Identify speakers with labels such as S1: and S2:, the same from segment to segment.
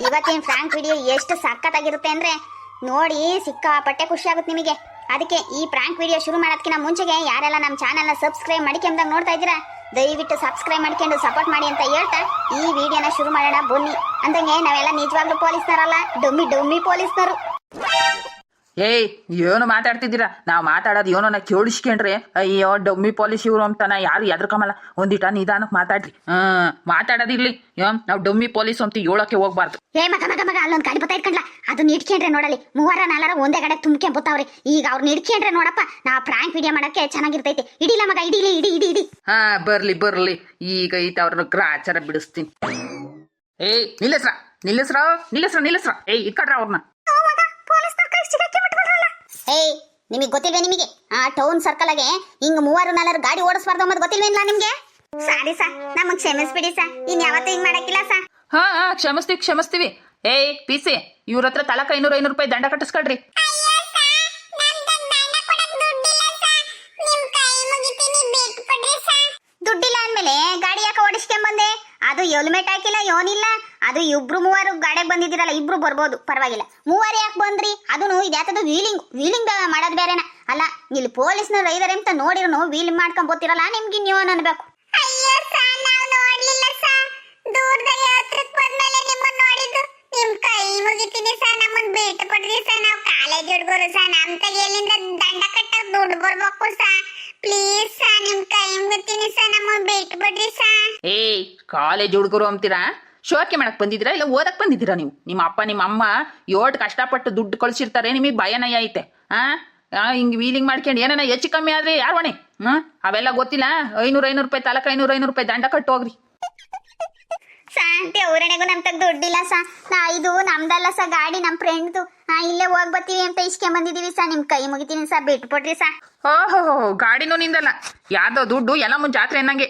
S1: ಇವತ್ತಿನ Frank video ಎಷ್ಟು ಸಖತ್ತಾಗಿರುತ್ತೆ ಅಂದ್ರೆ ನೋಡಿ ಸಿಕ್ಕಾಪಟ್ಟೆ ಖುಷಿ ಆಗುತ್ತೆ ನಿಮಗೆ. ಅದಕ್ಕೆ ಈ ಪ್ರಾಂಕ್ ವಿಡಿಯೋ ಶುರು ಮಾಡೋದಕ್ಕಿಂತ ಮುಂಚೆಗೆ ಯಾರೆಲ್ಲ ನಮ್ಮ ಚಾನೆಲ್ನ ಸಬ್ಸ್ಕ್ರೈಬ್ ಮಾಡ್ಕೊಂಡಾಗ ನೋಡ್ತಾ ಇದ್ದೀರಾ ದಯವಿಟ್ಟು ಸಬ್ಸ್ಕ್ರೈಬ್ ಮಾಡ್ಕೊಂಡು ಸಪೋರ್ಟ್ ಮಾಡಿ ಅಂತ ಹೇಳ್ತಾ ಈ ವಿಡಿಯೋನ ಶುರು ಮಾಡೋಣ ಬನ್ನಿ. ಅಂದಂಗೆ ನಾವೆಲ್ಲ ನಿಜವಾಗ್ಲೂ ಪೊಲೀಸ್ನರಲ್ಲ, ಡಮ್ಮಿ ಪೊಲೀಸ್ನರು.
S2: ಏಯ್ ಏನು ಮಾತಾಡ್ತಿದ್ದೀರಾ? ನಾವು ಮಾತಾಡೋದು ಏನೋ ಕೇಳಿಸ್ಕೊಂಡ್ರೆ ಅಯ್ಯೋ ಡಮ್ಮಿ ಪೊಲೀಸ್ ಇವರು ಅಂತಾನ ಯಾರು ಎದ್ರಕಮಲ್ಲ. ಒಂದಿಟ ನಿಧಾನಕ್ಕೆ ಮಾತಾಡ್ರಿ. ಮಾತಾಡೋದಿರ್ಲಿ, ನಾವು ಡಮ್ಮಿ ಪೊಲೀಸ್ ಅಂತ ಹೇಳೋಕೆ ಹೋಗ್ಬಾರ್ದು.
S1: ಏ ಮಗ ಅಲ್ಲೊಂದು ಗಾಡಿ ಬತ್ತಾ ಇಟ್ಕೊಂಡ್ಲ, ಅದನ್ನ ಇಟ್ಕೊಂಡ್ರೆ ನೋಡಲಿ 3-4 ಒಂದೇ ಗಡೆ ತುಂಬ್ಕೊಂಬತ್ತವ್ರಿ. ಈಗ ಅವ್ರನ್ನ ಇಟ್ಕೊಂಡ್ರೆ ನೋಡಪ್ಪ ನಾ ಪ್ರಾಂಕ್ ವಿಡಿಯೋ ಮಾಡಕ್ಕೆ ಚೆನ್ನಾಗಿರ್ತೈತೆ. ಇಡಿಲ್ಲ ಮಗ, ಇಡಿ.
S2: ಬರ್ಲಿ ಈಗ ಐತೆ ಅವ್ರನ್ನ ಗ್ರಾಚಾರ ಬಿಡಿಸ್ತೀನಿ. ಏಯ್ ನಿಲ್ಲಿಸ್ರ ಏಯ್ ಇಟ್ಕೊಡ್ರ ಅವ್ರನ್ನ.
S1: ಏಯ್ ನಿಮಗೆ ಗೊತ್ತಿಲ್ವೇ? ನಿಮಗೆ ಆ ಟೌನ್ ಸರ್ಕಲ್ ಆಗೆ ಹಿಂಗ್ 3-4 ಗಾಡಿ ಓಡಿಸ್ಬಾರ್ದು ಅನ್ನೋದು ಗೊತ್ತಿಲ್ವೇನ್ಲ ನಿಮ್ಗೆ? ಸಾರಿ ಸಾ, ನಮಗ್ ಕ್ಷಮಿಸ್ಬಿಡಿ ಸಾ, ಇನ್ ಯಾವತ್ತೂ ಹಿಂಗ್ ಮಾಡಕ್ಕಿಲ್ಲ ಸಾ.
S2: ಕ್ಷಮಿಸ್ತೀವಿ. ಏಯ್ ಪಿಸಿ ಇವ್ರ ಹತ್ರ ತಳಕ 500 ರೂಪಾಯಿ ದಂಡ ಕಟ್ಟಿಸ್ಕೊಳ್ರಿ.
S1: ದುಡ್ಡಿಲ್ಲ ಅಂದ್ಮೇಲೆ ಗಾಡಿ ಯಾಕೆ ಓಡಿಸ್ಕೊಂಡ್ ಅದು ಹೆಲ್ಮೆಟ್ ಹಾಕಿಲ್ಲ, ಏನಿಲ್ಲ. ಅದು 2-3 ಗಾಡಿಗೆ ಬಂದಿದ್ದೀರಲ್ಲ, ಇಬ್ರು ಬರ್ಬೋದು ಪರವಾಗಿಲ್ಲ. 3 ಯಾಕೆ ಬಂದ್ರಿ? ಅದನ್ನು ಇದ್ಯಾತದು ವೀಲಿಂಗ್ ಮಾಡೋದು ಬೇರೆನಾ? ಅಲ್ಲ ಇಲ್ಲಿ ಪೊಲೀಸ್ನವ್ರು ಐದಾರೆ ಅಂತ ನೋಡಿರೋ ವೀಲ್ ಮಾಡ್ಕೊಂಡ್ ಬೋತಿರಲ್ಲ, ನಿಮ್ಗೆ ನೀವು ಅನ್ಬೇಕು.
S3: ದಂಡ ಕಟ್ಟ ದುಡ್ಡು ಬರ್ಬೇಕು ಸಾ, ಪ್ಲೀಸ್ ಸಾ, ನಿಮ್ ಕೈ ಮುಗಿತೀನಿ ಸಾ, ನಮ್ಮನ್ನ ಬಿಟ್ಟು ಬಿಡ್ರಿ ಸಾ.
S2: ಏಯ್ ಕಾಲೇಜ್ ಹುಡುಗರು ಅಂತೀರಾ? ಶೋಕಿ ಮಾಡಕ್ ಬಂದಿದ್ದೀರಾ ಇಲ್ಲ ಓದಕ್ ಬಂದಿದ್ದೀರಾ ನೀವು? ನಿಮ್ಮ ಅಪ್ಪ ನಿಮ್ಮ ಅಮ್ಮ ಯೋಟ್ ಕಷ್ಟಪಟ್ಟು ದುಡ್ಡು ಕಳ್ಸಿರ್ತಾರೆ, ನಿಮಗೆ ಭಯನಯ ಐತೆ. ಹಿಂಗ್ ವೀಲಿಂಗ್ ಮಾಡ್ಕೊಂಡು ಏನಾನ ಹೆಚ್ಚು ಕಮ್ಮಿ ಆದ್ರೆ ಯಾರು ಹೊಣೆ? ಅವೆಲ್ಲ ಗೊತ್ತಿಲ್ಲ. 500 ರೂಪಾಯಿ ತಲಕ 500 ರೂಪಾಯಿ ದಂಡ ಕಟ್ಟು ಹೋಗ್ರಿ.
S1: ಸಾಂತೆ ಊರಣೆಗೂ ನಮ್ ತಗ ದುಡ್ಡಿಲ್ಲ ಸಾ. ಇದು ನಮ್ದಲ್ಲ ಸಾ, ಗಾಡಿ ನಮ್ ಫ್ರೆಂಡ್ದು. ಇಲ್ಲೇ ಹೋಗ್ ಬರ್ತೀವಿ ಅಂತ ಇಸ್ಕೊಂಡ್ ಬಂದಿದೀವಿ ಸಾ, ನಿಮ್ ಕೈ ಮುಗಿತೀನಿ ಸಾ, ಬಿಟ್ಬಿಡ್ರಿ ಸಾ.
S2: ಓಹೋ ಗಾಡಿನೂ ನಿಂದಲ್ಲ, ಯಾವ್ದೋ ದುಡ್ಡು ಎಲ್ಲ ಜಾತ್ರೆ ಅನ್ನಂಗೆ.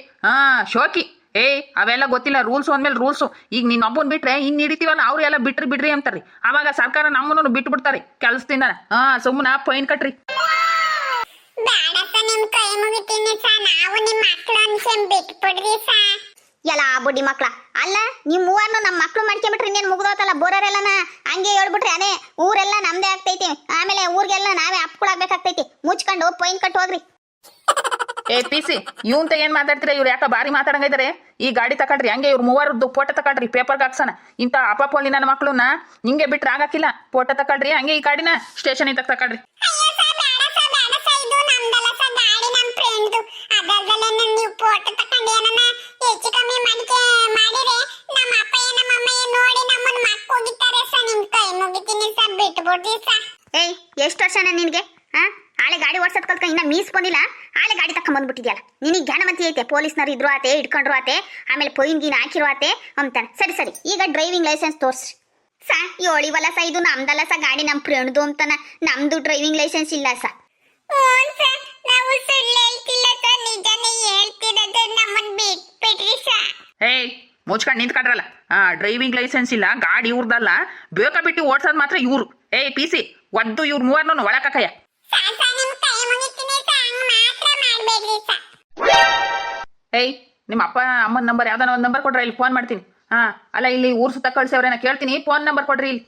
S2: ಶೋಕಿ ಏಯ್ ಅವೆಲ್ಲ ಗೊತ್ತಿಲ್ಲ. ರೂಲ್ಸ್ ಅಂದ್ಮೇಲೆ ರೂಲ್ಸು. ಈಗ ನೀನ್ ಒಬ್ಬನ್ ಬಿಟ್ರೆ ಇನ್ ಹಿಡಿತೀವಲ್ಲ, ಅವ್ರು ಎಲ್ಲ ಬಿಡ್ರಿ ಅಂತಾರ್ರಿ. ಅವಾಗ ಸರ್ಕಾರ ನಮ್ಮನ್ನು ಬಿಟ್ಟು ಬಿಡ್ತಾರೆ ಕೆಲಸದಿಂದ. ಸುಮ್ಮನ ಫೈನ್ ಕಟ್ರಿ.
S3: ಬೇಡ ಸಾ, ನಿಮ್ ಕೈ ಮುಗಿತೀನಿ ಸಾ, ನಾವು ನಿಮ್ ಮಕ್ಳು ಅನ್ಸನ್ ಬಿಟ್ಬಿಡ್ರಿ ಸಾ.
S1: ಎಲ್ಲ ಬುಡ್ಡಿ ಮಕ್ಳ ಅಲ್ಲ, ನೀವು 3 ನಮ್ಮ ಮಕ್ಳು ಮಾಡ್ಕೊಂಬಿಟ್ರಿ ಇನ್ನೇನು ಮುಗ್ದೋತಲ್ಲ. ಬೋರರೆಲ್ಲನ ಹಂಗೆ ಹೇಳ್ಬಿಟ್ರಿ, ಅದೇ ಊರೆಲ್ಲ ನಮ್ದೇ ಆಗ್ತೈತಿ. ಆಮೇಲೆ ಊರಿಗೆಲ್ಲ ನಾವೇ ಅಪ್ಕೊಳಾಗ್ಬೇಕಾಗ್ತೈತಿ. ಮುಚ್ಕೊಂಡು ಪೈನ್ ಕಟ್ಟು ಹೋಗ್ರಿ.
S2: ಏ ಪಿಸಿ ಇವಂತ ಏನ್ ಮಾತಾಡ್ತೀರಾ? ಇವ್ರು ಯಾಕ ಬಾರಿ ಮಾತಾಡಂಗಿದ್ದಾರೆ? ಈ ಗಾಡಿ ತಕೊಳ್ರಿ, ಹಂಗೆ ಇವ್ರು 3 ಫೋಟೋ ತಕೊಳ್ರಿ, ಪೇಪರ್ಗೆ ಹಾಕ್ಸೋಣ. ಇಂಥ ಅಪ್ಪಲ್ಲಿ ನನ್ನ ಮಕ್ಳನ್ನ ಹಿಂಗೆ ಬಿಟ್ರೆ ಆಗಕ್ಕಿಲ್ಲ. ಫೋಟೋ ತಕೊಳ್ರಿ, ಹಂಗೆ ಈ ಗಾಡಿನ ಸ್ಟೇಷನ್ ಇದ್ದಾಗ ತಕೊಳ್ರಿ.
S1: ಏಯ್ ಎಷ್ಟು ವರ್ಷ ನಿನ್ಗೆ? ಆಳೆ ಗಾಡಿ ಓಡ್ಸೋದ್ ಕಲ್ತ್ಕ ಇನ್ನ ಮೀಸ್ ಬಂದಿಲ್ಲ, ಆಳೆ ಗಾಡಿ ತಕೊಂಡ್ ಬಂದ್ಬಿಟ್ಟಿದ್ಯಲ್ಲ. ನಿನಗೆ ಜ್ಞಾನವಂತಿ ಐತೆ, ಪೊಲೀಸ್ನವ್ರು ಇದ್ರು ಆತೆ, ಇಟ್ಕೊಂಡ್ರು ಆತೆ, ಆಮೇಲೆ ಪೊಯಿನ್ ಗೀನ್ ಹಾಕಿರೋ ಆತೆ ಅಂತಾನೆ. ಸರಿ ಈಗ ಡ್ರೈವಿಂಗ್ ಲೈಸೆನ್ಸ್ ತೋರ್ಸ್ರಿ ಸಾ. ಹೇಳಿವಲ್ಲ ಸಾ, ಇದು ನಮ್ದಲ್ಲ ಸಾ, ಗಾಡಿ ನಮ್ ಫ್ರೆಂಡ್ದು ಅಂತಾನ. ನಮ್ದು ಡ್ರೈವಿಂಗ್ ಲೈಸೆನ್ಸ್ ಇಲ್ಲ ಸಾ.
S2: ಏಯ್ ಮುಚ್ಕೊಂಡು ನಿಂತ್ಕೊಂಡ್ರಲ್ಲ. ಡ್ರೈವಿಂಗ್ ಲೈಸೆನ್ಸ್ ಇಲ್ಲ, ಗಾಡಿ ಇವ್ರದಲ್ಲ, ಬೇಕಾ ಬಿಟ್ಟು ಓಡ್ಸೋದು ಮಾತ್ರ ಇವ್ರು. ಏಯ್ ಪಿಸಿ ಒದ್ದು ಇವ್ರು 3 ಒಳಕಯ್ಯ. ಏಯ್ ನಿಮ್ಮ ಅಪ್ಪ ಅಮ್ಮನ ನಂಬರ್ ಯಾವ್ದಾನ ಒಂದು ನಂಬರ್ ಕೊಡ್ರಿ, ಇಲ್ಲಿ ಫೋನ್ ಮಾಡ್ತೀನಿ. ಅಲ್ಲ ಇಲ್ಲಿ ಊರ್ ಸುತ್ತ ಕಳ್ಸವ್ರೇನ ಕೇಳ್ತೀನಿ, ಫೋನ್ ನಂಬರ್ ಕೊಡ್ರಿ ಇಲ್ಲಿ.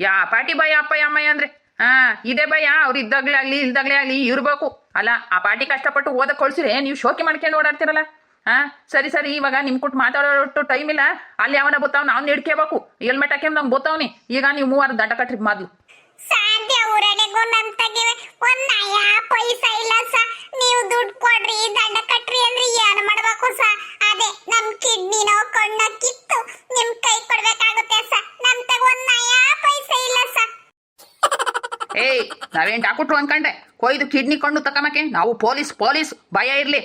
S2: ಯಾ ಪಾಟಿ ಭಯ ಅಪ್ಪ ಅಮ್ಮಯ್ಯ ಅಂದ್ರೆ ಇದೇ ಭಯ. ಅವ್ರು ಇದ್ದಾಗ್ಲೇ ಆಗ್ಲಿ ಇಲ್ದಾಗ್ಲೇ ಆಗ್ಲಿ ಇರ್ಬೇಕು. ಅಲ್ಲ ಆ ಪಾಟಿ ಕಷ್ಟಪಟ್ಟು ಓದಕ್ ಕಳ್ಸಿದ್ರೆ ನೀವು ಶೋಕಿ ಮಾಡ್ಕೊಂಡು ಓಡಾಡ್ತಿರಲ್ಲ. ಸರಿ ಇವಾಗ ನಿಮ್ ಕೊಟ್ಟು ಮಾತಾಡೋಷ್ಟು ಟೈಮ್ ಇಲ್ಲ. ಅಲ್ಲಿ ಅವನ ಬತ್ತಾವ್, ನಾವು ಹಿಡ್ಕೇಬೇಕು. ಹೆಲ್ಮೆಟ್ ಹಾಕಿ ನಮ್ಗೆ ಬತ್ತಾವ್ನಿ. ಈಗ ನೀವು 3 ದಂಡ ಕಟ್ರಿ ಮೊದ್ಲು.
S3: ಸಾಧ್ಯ ಊರಡೆಗೂ ನಮ್ ತಗಿವೆ ಒಂದ್ ನಯಾ ಪೈಸಾ ಇಲ್ಲ ಸಾ. ನೀವು ದುಡ್ಡು ಕೊಡ್ರಿ, ದಂಡ ಕಟ್ರಿ ಅಂದ್ರೆ ಏನು ಮಾಡ್ಬೇಕು ಸಾ? ಅದೇ ನಮ್ ಕಿಡ್ನಿನೋ ಕಣ್ಣ ಕಿತ್ತು ನಿಮ್ ಕೈ ಕೊಡ್ಬೇಕಾಗುತ್ತೆ ಸಾ. ನಮ್ ತಗ ಒಂದ್ ನಯಾ ಪೈಸಾ ಇಲ್ಲ ಸಾ.
S2: ಏಯ್ ನಾವೇನ್ ಡಾಕ್ಟ್ರು ಅನ್ಕಂಡೆ ಕೊಯ್ದು ಕಿಡ್ನಿ ಕಣ್ಣು ತಕಮಕ್ಕೆ? ನಾವು ಪೊಲೀಸ್ ಭಯ ಇರ್ಲಿ.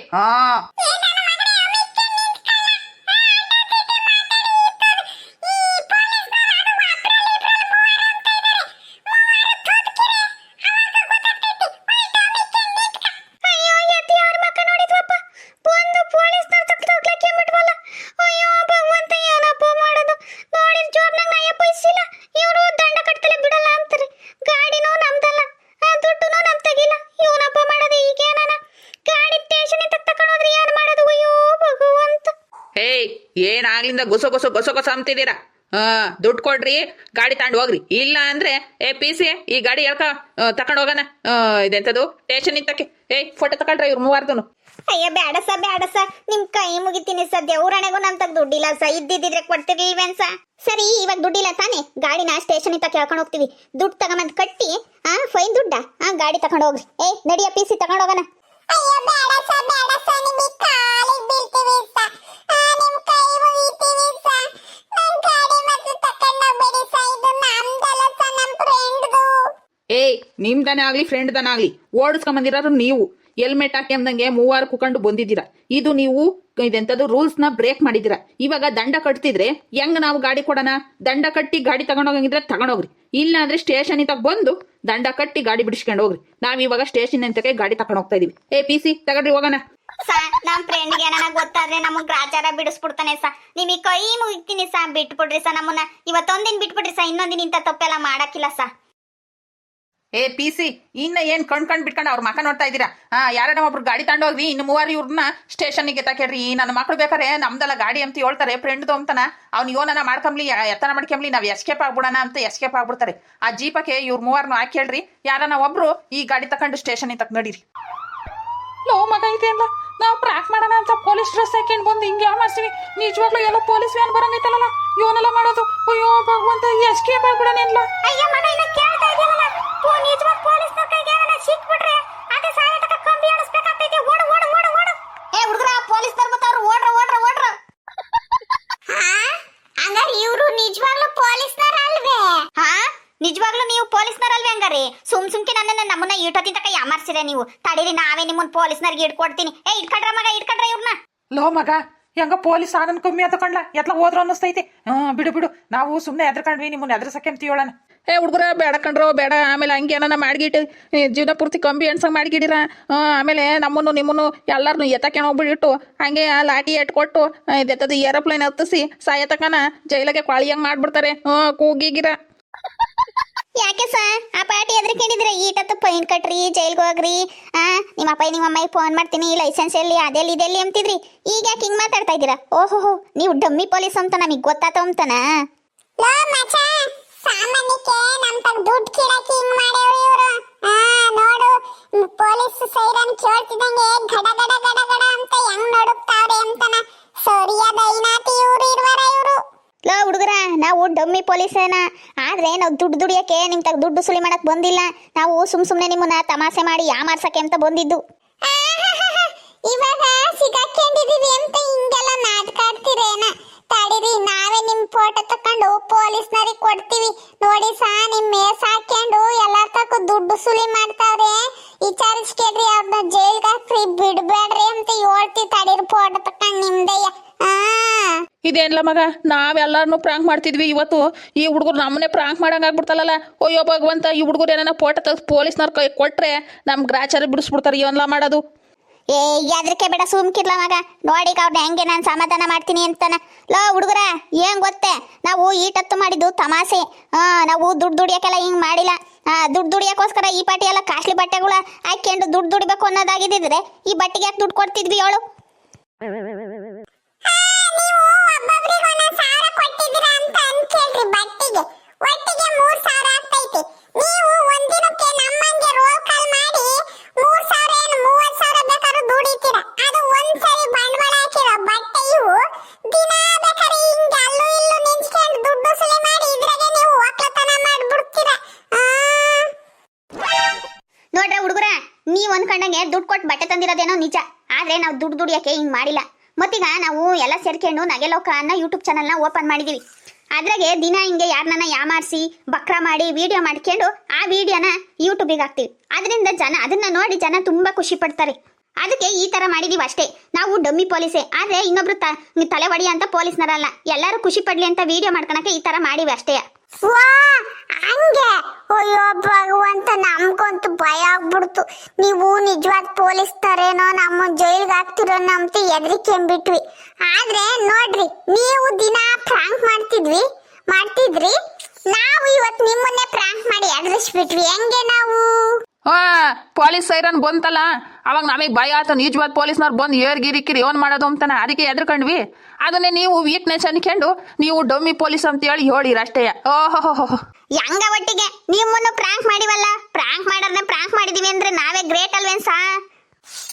S1: ಅಯ್ಯೋ ಭಗವಂತ, ಏನಪ್ಪ ಮಾಡೋದು? ನೋಡಿರ್ ಜೋಬ್ನಾಗ ನಯ ಪೈಸಿಲ್ಲ, ಇವರು ದಂಡ ಕಟ್ತಲೇ ಬಿಡಲ್ಲ ಅಂತ.
S2: ಏನಾಗ್ಲಿಂದ ಗುಸು ಗುಸು ಗುಸು ಗುಸು ಅಂತಿದ್ದೀರಾ? ದುಡ್ಡು ಕೊಡ್ರಿ, ಗಾಡಿ ತಗೊಂಡು ಹೋಗ್ರಿ. ಇಲ್ಲ ಅಂದ್ರೆ ಪಿ ಸಿ ಈ ಗಾಡಿ ಎಳ್ಕ ತಗೊಂಡು ಹೋಗೋಣ. ಇದೆಂತದು ಸ್ಟೇಷನ್ ಇಂತಕ್ಕೆ. ಫೋಟೋ ತಗೊಂಡ್ರೆ ಇವ್ರು ಮೂವಾರ್ದು.
S3: ಅಯ್ಯ ಬೇಡ ಸ ನಿಮ್ ಕೈ ಮುಗಿತೀನಿ ಸ. ದೇವ್ರಣೆಗೂ ನಮ್ ತಗ ದುಡ್ಡಿಲ್ಲ ಸ. ಇದ್ದಿದ್ರೆ ಕೊಡ್ತಿರ್ಲಿಲ್ವೇನ್ ಸ?
S1: ಸರಿ ಇವಾಗ ದುಡ್ಡಿಲ್ಲ ತಾನೆ, ಗಾಡಿನ ಸ್ಟೇಷನ್ ಇತ್ತ ಕೇಳ್ಕೊಂಡು ಹೋಗ್ತೀವಿ. ದುಡ್ಡು ತಗೊಂಬಂದ್ ಕಟ್ಟಿ ಫೈನ್ ದುಡ್ಡ ಗಾಡಿ ತಗೊಂಡು ಹೋಗ್ರಿ. ನಡಿಯ ಪಿ ಸಿ ತಗೊಂಡು ಹೋಗೋಣ.
S3: ಅಯ್ಯ ಬೇಡ ಸ ನಿಮಗೆ ಕಾಲಿಗೆ ಬೀಳ್ತೀವಿ ಸ. ನಿಮ್ ಕೈ ಮುಗಿತೀನಿ ಸ. ನನ್ ಗಾಡಿ ಮತ್ತೆ ತಕೊಂಡು ಹೋಗ್ಬೇಡಿ ಸ. ಇದು ನಮ್ದಲ್ಲ ಸ, ನಮ್ ಫ್ರೆಂಡ್ದು.
S2: ನಿಮ್ದನೇ ಆಗ್ಲಿ ಫ್ರೆಂಡ್ದನೇ ಆಗ್ಲಿ ಓಡಿಸ್ಕೊಂಬಂದಿರೋರು ನೀವು. ಹೆಲ್ಮೆಟ್ ಹಾಕಿ ಅಂದಂಗೆ ಮೂವಾರು ಕುಕೊಂಡು ಬಂದಿದ್ದೀರಾ. ಇದು ನೀವು ಇದೆಂತದ್ದು ರೂಲ್ಸ್ ನ ಬ್ರೇಕ್ ಮಾಡಿದ್ದೀರಾ. ಇವಾಗ ದಂಡ ಕಟ್ತಿದ್ರೆ ಹೆಂಗ್ ನಾವು ಗಾಡಿ ಕೊಡೋಣ? ದಂಡ ಕಟ್ಟಿ ಗಾಡಿ ತಗೊಂಡೋಗಂಗಿದ್ರೆ ತಗೊಂಡೋಗ್ರಿ. ಇಲ್ಲ ಅಂದ್ರೆ ಸ್ಟೇಷನ್ ಇಂತ ಬಂದು ದಂಡ ಕಟ್ಟಿ ಗಾಡಿ ಬಿಡಿಸ್ಕೊಂಡು ಹೋಗ್ರಿ. ನಾವ್ ಇವಾಗ ಸ್ಟೇಷನ್ ಅಂತಕ್ಕೆ ಗಾಡಿ ತಗೊಂಡು ಹೋಗ್ತಾ ಇದೀವಿ. ಪಿ ಸಿ ತಗೊಂಡ್ರಿ ಹೋಗೋಣ.
S1: ಸ ನಮ್ ಫ್ರೆಂಡ್ಗೆ ಏನಾರ ಗೊತ್ತಾದ್ರೆ ನಮಗ್ ಗ್ರಾಚಾರ ಬಿಡಿಸ್ಬಿಡ್ತಾನೆ ಸ. ನಿಮಗೆ ಕೈ ಮುಗಿತೀನಿ ಸ, ಬಿಟ್ಬಿಡ್ರಿ ಸ ನಮ್ಮನ್ನ. ಇವತ್ತೊಂದಿನ ಬಿಟ್ಬಿಡ್ರಿ ಸ, ಇನ್ನೊಂದಿನ ಇಂಥ ತಪ್ಪೆಲ್ಲ ಮಾಡಕ್ಕಿಲ್ಲ ಸ.
S2: ಪಿ ಸಿ ಇನ್ನ ಏನ್ ಕಣ್ ಬಿಟ್ಕೊಂಡು ಅವ್ರ ಮಕ್ಕ ನೋಡ್ತಾ ಇದ್ದೀರಾ? ಯಾರ ಒಬ್ರು ಗಾಡಿ ತಗೊಂಡೋಗ್ರಿ. ಇನ್ನು ಮೂವಾರು ಇವ್ರನ್ನ ಸ್ಟೇಷನ್ಗೆ ತಕೇಳ್ರಿ. ನನ್ನ ಮಕ್ಳು ಬೇಕಾರೆ ನಮ್ದೆಲ್ಲ ಗಾಡಿ ಅಂತ ಹೇಳ್ತಾರೆ, ಫ್ರೆಂಡ್ದು ಅಂತಾನ. ಅವ್ನು ಯೋನನ ಮಾಡ್ಕೊಂಬ್ಲಿ, ಎತ್ತನ ಮಾಡ್ಕೊಂಬ್ಲಿ, ನಾವ್ ಎಸ್ಕೇಪ್ ಆಗ್ಬಿಡೋಣ ಅಂತ ಎಸ್ಕೇಪ್ ಆಗ್ಬಿಡ್ತಾರೆ. ಆ ಜೀಪಕ್ಕೆ ಇವ್ರ ಮೂವಾರ್ನು ಹಾಕೇಳ್ರಿ. ಯಾರನ್ನ ಒಬ್ರು ಈ ಗಾಡಿ ತಕೊಂಡು ಸ್ಟೇಷನ್ ತಕ್ ನಡೀರಿ. ಲೋ ಮಗ ಇದೆ ಅಲ್ಲ, ನಾವು ಪ್ರಾಕ್ ಮಾಡೋಣ ಅಂತ ಪೊಲೀಸ್ ಡ್ರೆಸ್ ಹಾಕೊಂಡು ಬಂದು ಹಿಂಗೆ ಮಾಡ್ತೀವಿ. ನಿಜವಾಗ್ಲೂ ಎಲ್ಲ ಪೊಲೀಸ್ ವ್ಯಾನ್ ಬರಂಗೈತಲ್ಲ, ಇವನೆಲ್ಲ ಮಾಡೋದು. ಅಯ್ಯೋ ಭಗವಂತ, ಎಸ್ಕೇಪ್ ಆಗ್ಬಿಡೋಣ ಇಲ್ಲ.
S3: ಅಯ್ಯ ಮಗ ಇನ್ನ ಕೇಳ್ತಾ ಇದೀವಲ್ಲ, ನಿಜವಾಗ್ ಪೊಲೀಸ್ನ ಕೈಗೆ ಏನಾರ ಸಿಕ್ಬಿಟ್ರೆ ಅದೇ ಸಾಯ ತಕ ಕಂಬಿ ಆಡಿಸ್ಬೇಕಾಗ್ತೈತೆ. ಓಡು ಓಡು ಓಡು ಓಡು.
S1: ಹುಡುಗರ ಪೊಲೀಸ್ ಬರ್ತಾವ್ರು, ಓಡ್ರ ಓಡ್ರ ಓಡ್ರ.
S3: ಹಂಗಾರೆ ಇವ್ರು ನಿಜವಾಗ್ಲೂ ಪೊಲೀಸ್ನರಲ್ವೇ?
S1: ನಿಜವಾಗ್ಲೂ ನೀವು ಪೊಲೀಸ್ನರಲ್ವೇ? ಹಂಗಾರೆ ಸುಮ್ಕೆ ನಮ್ಮನ್ನ ಈಟೋತಿನ ತಕ ಯಾಮಾರ್ಸಿರ ನೀವು. ತಡೀರಿ, ನಾವೇ ನಿಮ್ಮನ್ನ ಪೊಲೀಸ್ನರ್ಗೆ ಇಟ್ಕೊಡ್ತೀನಿ. ಇಟ್ಕಡ್ರ ಮಗ, ಇಟ್ಕಡ್ರ ಇವ್ರನ್ನ.
S2: ಲೋ ಮಗ, ಹೆಂಗ ಪೊಲೀಸ್ ಆನಂದ್ ಕಮ್ಮಿ ಅಂತ ಕಂಡ್ಲ ಎತ್ಲ ಹೋದ್ರು ಅನ್ನಿಸ್ತೈತಿ. ಬಿಡು ನಾವು ಸುಮ್ಮನೆ ಎದ್ರಕಂಡ್ವಿ, ನಿಮ್ಮನ್ನ ಎದ್ರಸಕ್ಕೆ ಅಂತ ಹೇಳೋಣ. ಹುಡುಗರ ಬೇಡ ಕಣ್ರೋ ಬೇಡ. ಆಮೇಲೆ ಹಂಗೆ ಏನಾನ ಮಾಡ್ಗಿಟ್ಟು ಜೀವನ ಪೂರ್ತಿ ಕಂಬಿ ಎಣ್ಸಂಗೆ ಮಾಡ್ಗಿಡಿರ. ಆಮೇಲೆ ನಮ್ಮನ್ನು ನಿಮ್ಮನ್ನು ಎಲ್ಲರನ್ನು ಎತ್ತಕ್ಕೆ ಹೋಗ್ಬಿಟ್ಟು ಹಂಗೆ ಲಾಠಿ ಎಟ್ಕೊಟ್ಟು ಇದೆತ್ತದು ಏರೋಪ್ಲೇನ್ ಹತ್ತಿಸಿ ಸಾಯತಕನ ಜೈಲಿಗೆ ಕ್ವಾಳಿಯಂಗೆ ಮಾಡ್ಬಿಡ್ತಾರೆ. ಕೂಗಿಗಿರ
S1: ಯಾಕೆ ಸ ಆ ಪಾರ್ಟಿ ಎದ್ರಕೊಂಡಿದ್ರೆ ಈಟತ್ತು ಫೈನ್ ಕಟ್ರಿ, ಜೈಲ್ಗೆ ಹೋಗ್ರಿ. ನಿಮ್ಮ ಅಪ್ಪ ನಿಮ್ಮ ಅಮ್ಮಗೆ ಫೋನ್ ಮಾಡ್ತೀನಿ, ಲೈಸೆನ್ಸ್ ಎಲ್ಲಿ, ಅದೆಲ್ಲಿ ಇದೆಲ್ಲಿ ಅಂತಿದ್ರಿ. ಈಗ ಯಾಕೆ ಹಿಂಗ್ ಮಾತಾಡ್ತಾ ಇದ್ದೀರಾ? ಓಹೋ, ನೀವು ಡಮ್ಮಿ ಪೊಲೀಸ್ ಅಂತ ನಮಗೆ ಗೊತ್ತಾತ ಅಂತನ?
S3: ಲೋ ಮಚ, ಸಾಮಾನ್ಯಕ್ಕೆ ನಮ್ ತಗ ದುಡ್ಡು ಕಿಡಕಿ ಹಿಂಗ್ ಮಾಡ್ಯಾವ್ರಿ ಇವ್ರು. ನೋಡು, ಪೊಲೀಸ್ ಸೈರನ್ ಕೇಳ್ತಿದಂಗೆ ಗಡ ಗಡ ಗಡ ಗಡ ಅಂತ ಹೆಂಗ್ ನಡುಕ್ತಾವ್ರೆ ಅಂತನ. ಸರಿಯಾದ ಐನಾತಿ ಇವ್ರು ಇರುವಾರ ಇವ್ರು.
S1: ಲೋ ಹುಡುಗರ, ನಾವು ಡಮ್ಮಿ ಪೊಲೀಸೇನ, ಆದ್ರೆ ನಾವು ದುಡ್ಡು ದುಡಿಯಕ್ಕೆ ನಿಮ್ ತಗ ದುಡ್ಡು ಸುಳಿ ಮಾಡಕ್ ಬಂದಿಲ್ಲ. ನಾವು ಸುಮ್ನೆ ನಿಮ್ಮನ್ನ ತಮಾಷೆ ಮಾಡಿ ಯಾಮಾರ್ಸಕ್ಕೆ ಅಂತ ಬಂದಿದ್ದು.
S3: ಇವಾಗ ಸಿಗಾಕೊಂಡಿದೀವಿ ಅಂತ ಹಿಂಗೆಲ್ಲ ನಾಟಕ ಆಡ್ತಿರೇನ? ತಡೀರಿ, ನಾವೇ ನಿಮ್ ಫೋಟೋ ತಕೊಂಡು ಪೊಲೀಸ್ನರಿಗೆ ಕೊಡ್ತೀವಿ. ನೋಡಿ ಸಾ, ನಿಮ್ ಮೇಸ್ ಹಾಕೊಂಡು ಎಲ್ಲಾರ್ ತಕ್ಕ ದುಡ್ಡು ಸುಲಿ ಮಾಡ್ತಾವ್ರೆ. ವಿಚಾರಿಸ್ಕೇಳ್ರಿ, ಅವ್ರನ್ನ ಜೈಲ್ಗೆ ಹಾಕ್ರಿ, ಬಿಡ್ಬೇಡ್ರಿ ಅಂತ ಹೇಳ್ತೀವಿ. ತಡೀರಿ, ಫೋಟೋ ತಕೊಂಡು ನಿಮ್ದಯ್ಯ.
S2: ಇದೇನಿಲ್ಲ ಮಗ, ನಾವೆಲ್ಲರನ್ನು ಪ್ರಾಂಕ್ ಮಾಡ್ತಿದ್ವಿ. ಇವತ್ತು ಈ ಹುಡುಗರು ನಮ್ಮನ್ನೇ ಪ್ರಾಂಕ್ ಮಾಡಂಗೆ ಆಗ್ಬಿಡ್ತಲ್ಲ. ಅಯ್ಯೋ ಭಗವಂತ, ಈ ಹುಡುಗರು ಏನಾರ ಫೋಟೋ ತೆಗೆದು ಪೊಲೀಸ್ನವ್ರ ಕೈ ಕೊಟ್ರೆ ನಮ್ ಗ್ರಾಚಾರ ಬಿಡಿಸ್ಬಿಡ್ತಾರೆ. ಏನೆಲ್ಲ ಮಾಡೋದು?
S1: ಯಾದ್ರಕ್ಕೆ ಬೇಡ, ಸುಮ್ಕಿರ್ಲ ಮಗ. ನೋಡಿ ಅವ್ರನ್ನ ಹೆಂಗೆ ನಾನು ಸಮಾಧಾನ ಮಾಡ್ತೀನಿ ಅಂತಾನ. ಲೋ ಹುಡುಗರ, ಏನ್ ಗೊತ್ತೇ, ನಾವು ಈಟತ್ತು ಮಾಡಿದ್ದು ತಮಾಷೆ. ನಾವು ದುಡ್ಡು ದುಡಿಯಕ್ಕೆಲ್ಲ ಹಿಂಗ್ ಮಾಡಿಲ್ಲ. ದುಡ್ಡು ದುಡಿಯಕ್ಕೋಸ್ಕರ ಈ ಪಾಟಿ ಎಲ್ಲ ಕಾಸ್ಟ್ಲಿ ಬಟ್ಟೆಗಳು ಹಾಕೊಂಡು ದುಡ್ಡು ದುಡಿಬೇಕು ಅನ್ನೋದಾಗಿದ್ದಿದ್ರೆ ಈ ಬಟ್ಟೆಗೆ ಯಾಕೆ ದುಡ್ಡು ಕೊಡ್ತಿದ್ವಿ ಹೇಳು?
S3: ನೀವು ಒಬ್ಬೊಬ್ರಿಗೆ 1,000 ಕೊಟ್ಟಿದ್ದೀರಾ ಅಂತ ಅನ್ಕೇಳ್ರಿ. ಬಟ್ಟೆಗೆ ಒಟ್ಟಿಗೆ 3,000 ಆಗ್ತೈತಿ. ನೀವು ಒಂದಿನಕ್ಕೆ ನಮ್ಮಂಗೆ ರೋಲ್ ಕಾಲ್ ಮಾಡಿ 3,000 ಏನು 30,000 ಬೇಕಾದ್ರೂ ದುಡಿತೀರಾ. ಅದು ಒಂದ್ಸರಿ ಬಂಡವಾಳ ಹಾಕಿರೋ ಬಟ್ಟೆ. ಇವು ದಿನ ಬೇಕಾದ್ರೆ ಹಿಂಗೆ ಅಲ್ಲೂ ಇಲ್ಲೂ ನೆಂಚ್ಕೊಂಡು ದುಡ್ಡು ಸುಲಿ ಮಾಡಿ ಇದ್ರಾಗೆ ನೀವು ಒಕ್ಕಲತನ ಮಾಡ್ಬಿಡ್ತೀರಾ.
S1: ನೋಡ್ರ ಹುಡುಗರ, ನೀವ್ ಅನ್ಕೊಂಡಂಗೆ ದುಡ್ಡು ಕೊಟ್ಟು ಬಟ್ಟೆ ತಂದಿರೋದೇನೋ ನಿಜ, ಆದ್ರೆ ನಾವು ದುಡ್ಡು ದುಡಿಯಕ್ಕೆ ಹಿಂಗ್ ಮಾಡಿಲ್ಲ. ಮತ್ತೀಗ ನಾವು ಎಲ್ಲ ಸೇರ್ಕೊಂಡು ನಗೆಲೋಕ ಅನ್ನೋ ಯೂಟ್ಯೂಬ್ ಚಾನಲ್ನ ಓಪನ್ ಮಾಡಿದೀವಿ. ಅದ್ರಾಗೆ ದಿನ ಹಿಂಗೆ ಯಾರನ್ನ ಯಾಮಾರಿಸಿ ಬಕ್ರ ಮಾಡಿ ವಿಡಿಯೋ ಮಾಡ್ಕೊಂಡು ಆ ವಿಡಿಯೋನ ಯೂಟ್ಯೂಬಿಗೆ ಹಾಕ್ತೀವಿ. ಅದರಿಂದ ಅದನ್ನ ನೋಡಿ ಜನ ತುಂಬಾ ಖುಷಿ ಪಡ್ತಾರೆ. ಅದಕ್ಕೆ ಈ ತರ ಮಾಡಿದೀವಿ ಅಷ್ಟೇ. ನಾವು ಡಮ್ಮಿ ಪೊಲೀಸೇ, ಆದ್ರೆ ಇನ್ನೊಬ್ರು ತಲೆ ಹೊಡಿ ಅಂತ ಪೊಲೀಸ್ನರಲ್ಲ. ಎಲ್ಲರೂ ಖುಷಿ ಪಡ್ಲಿ ಅಂತ ವಿಡಿಯೋ ಮಾಡ್ಕೊಳಕ್ಕೆ ಈ ತರ ಮಾಡಿವಿ ಅಷ್ಟೇ.
S3: ವಾ, ಹಂಗೆ? ಅಯ್ಯೋ ಭಗವಂತ, ನಮ್ಗಂತೂ ಭಯ ಆಗ್ಬಿಡ್ತು. ನೀವು ನಿಜವಾದ ಪೊಲೀಸ್ ತರೇನೋ ನಮ್ಮ ಜೈಲ್ಗೆ ಹಾಕ್ತಿರೋ ಅಂತ ಎದ್ರಿಕೆಂಬಿಟ್ವಿ. ಆದ್ರೆ ನೋಡ್ರಿ, ನೀವು ದಿನ ಪ್ರಾಂಕ್ ಮಾಡ್ತಿದ್ರಿ, ನಾವು ಇವತ್ತು ನಿಮ್ಮನ್ನೇ ಪ್ರಾಂಕ್ ಮಾಡಿ ಎದುರಿಸ್ಬಿಟ್ವಿ. ಹೆಂಗೆ ನಾವು?
S2: ಹಾ ಪೊಲೀಸ್ ಸೈರನ್ ಬಂತಲ್ಲ ಅವಾಗ ನಮಗೆ ಭಯ ಆಯ್ತು ನಿಜವಾದ ಪೊಲೀಸ್ನವ್ರು ಬಂದು ಏರ್ಗಿರಿಕಿರಿ ಏನ್ ಮಾಡೋದು ಅಂತಾನೆ ಅದಕ್ಕೆ ಎದ್ರಕಂಡ್ವಿ ಅದನ್ನೇ ನೀವು ವೀಕ್ನೆಸ್ ಅನ್ಕೊಂಡು ನೀವು ಡಮ್ಮಿ ಪೊಲೀಸ್ ಅಂತ ಹೇಳಿರ ಅಷ್ಟೇ ಓಹೋ
S1: ಹೆಂಗ ಒಟ್ಟಿಗೆ ನಿಮ್ಮನ್ನು ಪ್ರಾಂಕ್ ಮಾಡಿವಲ್ಲ ಪ್ರಾಂಕ್ ಮಾಡೋರ್ನ ಪ್ರಾಂಕ್ ಮಾಡಿದೀವಿ ಅಂದ್ರೆ ನಾವೇ ಗ್ರೇಟ್ ಅಲ್ವೇನ್ ಸಾ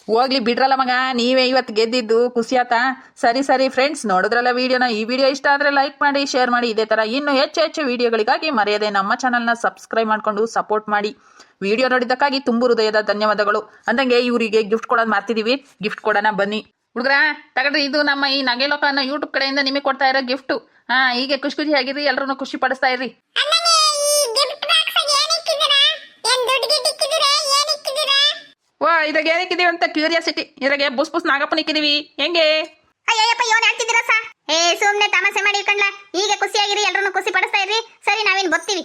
S2: ಹೋಗ್ಲಿ ಬಿಡ್ರಲ್ಲ ಮಗ ನೀವೇ ಇವತ್ತು ಗೆದ್ದಿದ್ದು ಖುಷಿ ಆತಾ ಸರಿ ಫ್ರೆಂಡ್ಸ್ ನೋಡಿದ್ರಲ್ಲ ವಿಡಿಯೋನ ಈ ವಿಡಿಯೋ ಇಷ್ಟ ಆದರೆ ಲೈಕ್ ಮಾಡಿ ಶೇರ್ ಮಾಡಿ ಇದೇ ಥರ ಇನ್ನೂ ಹೆಚ್ಚು ವಿಡಿಯೋಗಳಿಗಾಗಿ ಮರೆಯದೆ ನಮ್ಮ ಚಾನಲ್ನ ಸಬ್ಸ್ಕ್ರೈಬ್ ಮಾಡ್ಕೊಂಡು ಸಪೋರ್ಟ್ ಮಾಡಿ ವಿಡಿಯೋ ನೋಡಿದ್ದಕ್ಕಾಗಿ ತುಂಬು ಹೃದಯದ ಧನ್ಯವಾದಗಳು ಅಂದಂಗೆ ಇವರಿಗೆ ಗಿಫ್ಟ್ ಕೊಡೋದು ಮಾಡ್ತಿದ್ದೀವಿ ಗಿಫ್ಟ್ ಕೊಡೋಣ ಬನ್ನಿ ಹುಡುಗ್ರ ತಗೊಳ್ರಿ ಇದು ನಮ್ಮ ಈ ನಗೆಲೋಕ ಅನ್ನೋ ಯೂಟ್ಯೂಬ್ ಕಡೆಯಿಂದ ನಿಮಗೆ ಕೊಡ್ತಾ ಇರೋ ಗಿಫ್ಟು ಹೀಗೆ ಖುಷಿ ಆಗಿರಿ ಎಲ್ಲರೂ ಖುಷಿ ಪಡಿಸ್ತಾ ಇರ್ರಿ
S3: ಅಣ್ಣನೇ ಈ ಗಿಫ್ಟ್ ಬಾಕ್ಸ್ ಏನಕ್ಕಿದ್ದೀರಾ ಏನ್ ದುಡ್ಡು ಗಿಟ್ಟಿಕ್ಕಿದ್ದೀರಾ ಏನಕ್ಕಿದ್ದೀರಾ
S2: ವಾ ಇದ್ರಾಗ ಏನಕ್ಕಿದೀವಿ ಅಂತ ಕ್ಯೂರಿಯಾಸಿಟಿ ಇದ್ರಾಗೆ ಬುಸ್ ನಾಗಪ್ಪನ ಇಕ್ಕಿದೀವಿ ಹೆಂಗೆ
S1: ಅಯ್ಯಪ್ಪ ಯೋನ್ ಹೇಳ್ತಿದ್ದೀರಾ ಸಾ ಸುಮ್ನೆ ತಮಾಷೆ ಮಾಡಿ ಇಟ್ಕೊಂಡ್ಲ ಈಗ ಖುಷಿಯಾಗಿರಿ ಎಲ್ಲರೂ ಖುಷಿ ಪಡಿಸ್ತಾ ಇರ್ರಿ ಸರಿ ನಾವೇನ್ ಬರ್ತೀವಿ